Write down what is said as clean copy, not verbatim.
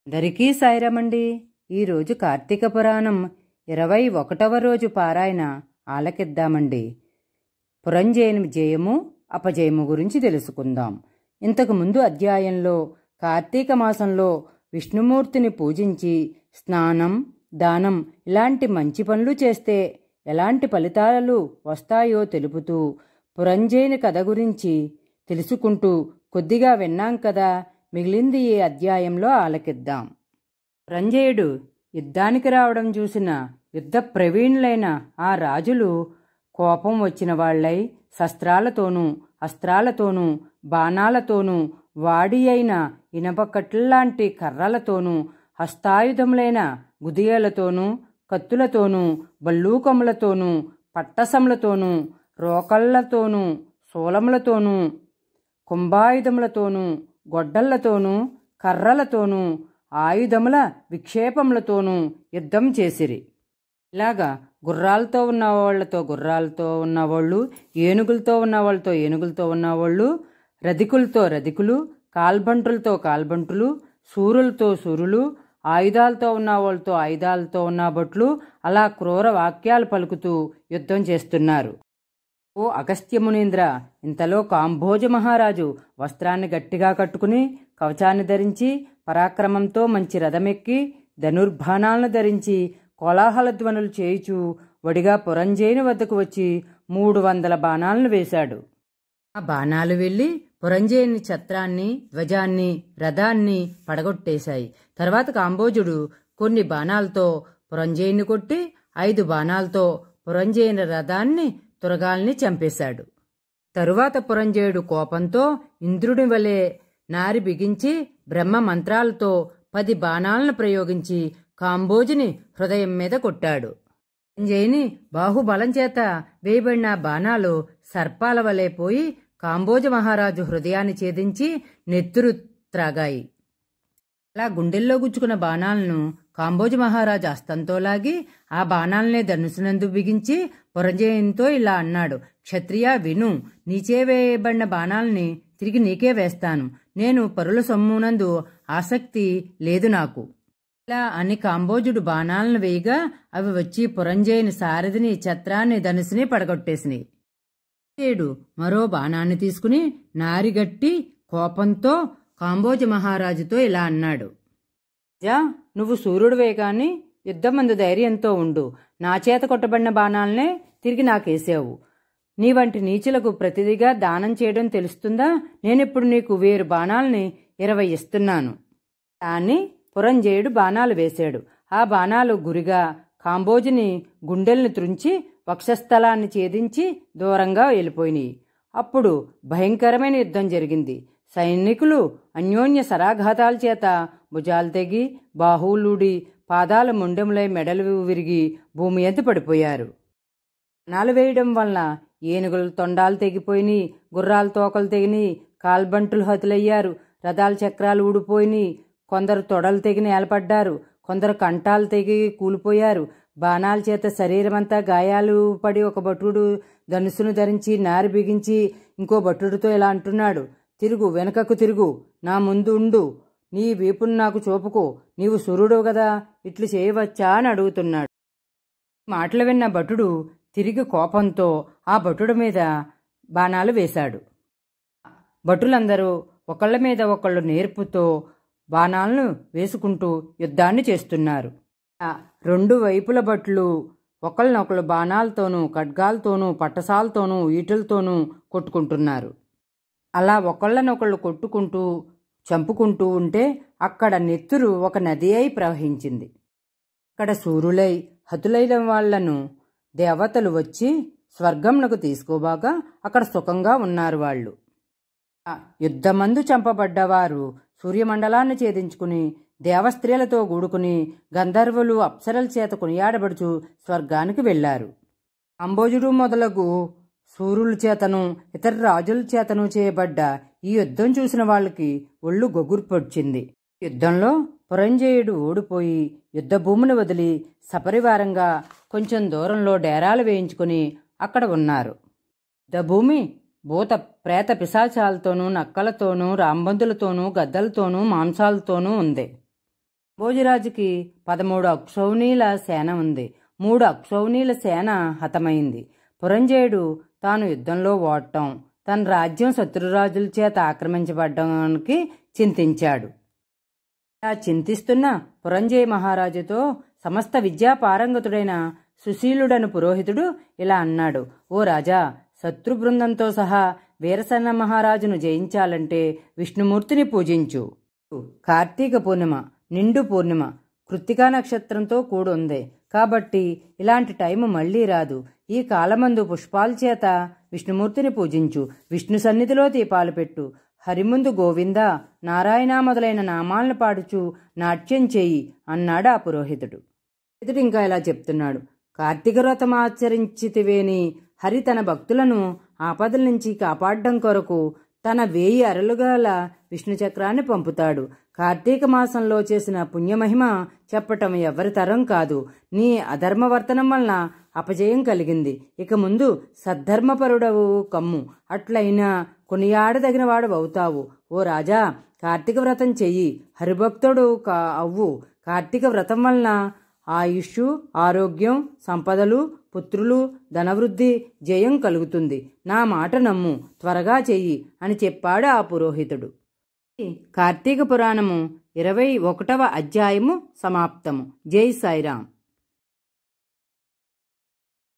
అందరికీ సాయిరామండి. ఈరోజు కార్తీక పురాణం 21వ రోజు పారాయణ ఆలకిద్దామండి. పురంజయుని జయము అపజయము గురించి తెలుసుకుందాం. ఇంతకుముందు అధ్యాయంలో కార్తీక మాసంలో విష్ణుమూర్తిని పూజించి స్నానం, దానం ఇలాంటి మంచి పనులు చేస్తే ఎలాంటి ఫలితాలు వస్తాయో తెలుపుతూ పురంజయుని కథ గురించి తెలుసుకుంటూ కొద్దిగా విన్నాం కదా. మిగిలింది ఈ అధ్యాయంలో ఆలకిద్దాం. పురంజయుడు యుద్ధానికి రావడం చూసిన యుద్ధ ప్రవీణులైన ఆ రాజులు కోపం వచ్చిన వాళ్లై శస్త్రాలతోనూ అస్త్రాలతోనూ బాణాలతోనూ వాడి అయిన ఇనపకట్లలాంటి కర్రలతోనూ హస్తాయుధములైన గుదియలతోనూ కత్తులతోనూ బల్లూకములతోనూ పట్టసములతోనూ రోకళ్లతోనూ శూలములతోనూ కుంభాయుధములతోనూ గొడ్డళ్లతోనూ కర్రలతోనూ ఆయుధముల విక్షేపములతోనూ యుద్ధం చేసిరి. ఇలాగా గుర్రాలతో ఉన్నవాళ్లతో గుర్రాలతో ఉన్నవాళ్ళు, ఏనుగులతో ఉన్నవాళ్ళతో ఏనుగులతో ఉన్నవాళ్ళు, రధికులతో రధికులు, కాల్బంటులతో కాల్బంటులు, సూరులతో సూరులు, ఆయుధాలతో ఉన్నవాళ్ళతో ఆయుధాలతో ఉన్న భట్లు అలా క్రూర వాక్యాలు పలుకుతూ యుద్ధం చేస్తున్నారు. ఓ అగస్త్యమునీంద్ర, ఇంతలో కాంభోజ మహారాజు వస్త్రాన్ని గట్టిగా కట్టుకుని కవచాన్ని ధరించి పరాక్రమంతో మంచి రథమెక్కి ధనుర్బాణాలను ధరించి కోలాహల ధ్వనులు చేయుచూ వడిగా పురంజయుని వద్దకు వచ్చి 300 బాణాలను వేశాడు. ఆ బాణాలు వెళ్లి పురంజయుని ఛత్రాన్ని, ధ్వజాన్ని, రథాన్ని పడగొట్టేశాయి. తర్వాత కాంభోజుడు కొన్ని బాణాలతో పురంజయుని కొట్టి 5 బాణాలతో పురంజయుని రథాన్ని తురగాల్ని చంపేశాడు. తరువాత పురంజయుడు కోపంతో ఇంద్రుడి వలె నారి బిగించి బ్రహ్మ మంత్రాలతో 10 బాణాలను ప్రయోగించి కాంభోజుని హృదయం మీద కొట్టాడు. పురంజయుని బాహుబలం చేత వేయబడిన బాణాలు సర్పాల వలె పోయి కాంభోజ మహారాజు హృదయాన్ని ఛేదించి నెత్తురు త్రాగాయి. అలా గుండెల్లో గుచ్చుకున్న బాణాలను కాంభోజ మహారాజు అస్తంతో లాగి ఆ బాణాలనే ధనుసునందు బిగించి పురంజయునితో ఇలా అన్నాడు: క్షత్రియ విను, నీచే వేయబడిన బాణాలని తిరిగి నీకే వేస్తాను. నేను పరుల సొమ్మునందు ఆసక్తి లేదు నాకు. ఇలా అని కాంభోజుడు బాణాలను వేయగా అవి వచ్చి పురంజయుని సారథిని, ఛత్రాన్ని, ధనుసుని పడగొట్టేసినాయి. పురంజయుడు మరో బాణాన్ని తీసుకుని నారిగట్టి కోపంతో కాంభోజ మహారాజుతో ఇలా అన్నాడు: జా, నువ్వు సూర్యుడివే కాని యుద్ధమందు ధైర్యంతో ఉండు. నా చేత కొట్టబడిన బాణాలనే తిరిగి నాకేసావు. నీ వంటి నీచులకు ప్రతిదిగా దానం చేయడం తెలుస్తుందా? నేనిప్పుడు నీకు 1000 బాణాలని 20 ఇస్తున్నాను అని పురంజయుడు బాణాలు వేశాడు. ఆ బాణాలు గురిగా కాంభోజుని గుండెల్ని త్రుంచి వక్షస్థలాన్ని ఛేదించి దూరంగా వెళ్ళిపోయినాయి. అప్పుడు భయంకరమైన యుద్ధం జరిగింది. సైనికులు అన్యోన్య సరాఘాతాల చేత భుజాలు తెగి, బాహువులుడి, పాదాల ముండెములై మెడలు విరిగి భూమి ఎత్తు పడిపోయారు. బాణాలు వేయడం వలన ఏనుగుల తొండాలు తెగిపోయినాయి, గుర్రాల తోకలు తెగినాయి, కాల్బంటులు హతులయ్యారు, రథాల చక్రాలు ఊడిపోయినాయి, కొందరు తొడలు తెగి నేలపడ్డారు, కొందరు కంఠాలు తెగి కూలిపోయారు. బాణాల చేత శరీరమంతా గాయాలు పడి ఒక భటుడు ధనుసును ధరించి నారి బిగించి ఇంకో భటుడితో ఇలా అంటున్నాడు: తిరుగు, వెనకకు తిరుగు, నా ముందు ఉండు, నీ వీపును నాకు చూపుకో, నీవు సూర్యుడు గదా, ఇట్లు చేయవచ్చా అని అడుగుతున్నాడు. మాటలు విన్న భటుడు తిరిగి కోపంతో ఆ భటుడి మీద బాణాలు వేశాడు. భటులందరూ ఒకళ్ళ మీద ఒకళ్ళు నేర్పుతో బాణాలను వేసుకుంటూ యుద్ధాన్ని చేస్తున్నారు. 2 వైపుల భటులు ఒకళ్ళనొకళ్ళు బాణాలతోనూ, ఖడ్గాలతోనూ, పట్టసాలతోనూ, ఈటలతోనూ కొట్టుకుంటున్నారు. అలా ఒకళ్ళనొకళ్ళు కొట్టుకుంటూ చంపుకుంటూ ఉంటే అక్కడ నెత్తురు ఒక నది అయి ప్రవహించింది. అక్కడ సూరులై హతులైన వాళ్లను దేవతలు వచ్చి స్వర్గంనకు తీసుకోబాగా అక్కడ సుఖంగా ఉన్నారు వాళ్ళు. యుద్ధమందు చంపబడ్డవారు సూర్యమండలాన్ని ఛేదించుకుని దేవస్త్రీలతో గూడుకుని గంధర్వులు, అప్సరల చేత కొనియాడబడుచు స్వర్గానికి వెళ్లారు. కాంభోజుడు మొదలగు సూర్యుల చేతను ఇతర రాజుల చేతను చేయబడ్డ ఈ యుద్ధం చూసిన వాళ్ళకి ఒళ్ళు గొగుర్పొచ్చింది. యుద్ధంలో పురంజయుడు ఓడిపోయి యుద్ధ భూమిని వదిలి సపరివారంగా కొంచెం దూరంలో డేరాలు వేయించుకుని అక్కడ ఉన్నారు. యుద్ధభూమి భూత ప్రేత పిశాచాలతోనూ, నక్కలతోనూ, రాంబందులతోనూ, గద్దలతోనూ, మాంసాలతోనూ ఉంది. భోజరాజుకి 13 అక్షౌణీల సేన ఉంది. 3 అక్షౌణీల సేన హతమైంది. పురంజయుడు తాను యుద్ధంలో ఓడటం, తన రాజ్యం శత్రురాజుల చేత ఆక్రమించబడ్డానికి చింతించాడు. ఇలా చింతిస్తున్న పురంజయ మహారాజుతో సమస్త విద్యా పారంగతుడైన సుశీలుడను పురోహితుడు ఇలా అన్నాడు: ఓ రాజా, శత్రు బృందంతో సహా వీరసేన మహారాజును జయించాలంటే విష్ణుమూర్తిని పూజించు. కార్తీక పూర్ణిమ, నిండు పూర్ణిమ, కృత్తికా నక్షత్రంతో కూడుంది కాబట్టి ఇలాంటి టైము మళ్లీ రాదు. ఈ కాలమందు పుష్పాల చేత విష్ణుమూర్తిని పూజించు. విష్ణు సన్నిధిలో దీపాలు పెట్టు. హరిముందు గోవింద, నారాయణ మొదలైన నామాలను పాడుచు నాట్యం చేయి అన్నాడు ఆ పురోహితుడు. పురోహితుడు ఇంకా ఇలా చెప్తున్నాడు: కార్తీక వ్రతం ఆచరించితివేని హరి తన భక్తులను ఆపదల నుంచి కాపాడడం కొరకు తన 1000 అరలుగల విష్ణు చక్రాన్ని పంపుతాడు. కార్తీక మాసంలో చేసిన పుణ్యమహిమ చెప్పటం ఎవరి తరం కాదు. నీ అధర్మవర్తనం వలన అపజయం కలిగింది. ఇక ముందు సద్ధర్మపరుడవు కమ్ము. అట్లయినా కొనియాడదగిన వాడవవుతావు. ఓ రాజా, కార్తీక వ్రతం చెయ్యి. హరిభక్తుడు అవ్వు. కార్తీక వ్రతం వలన ఆయుష్, ఆరోగ్యం, సంపదలు, పుత్రులు, ధనవృద్ధి, జయం కలుగుతుంది. నా మాట నమ్ము, త్వరగా చెయ్యి అని చెప్పాడు ఆ పురోహితుడు. కార్తీక పురాణము 21వ అధ్యాయము సమాప్తము. జై సాయిరాం.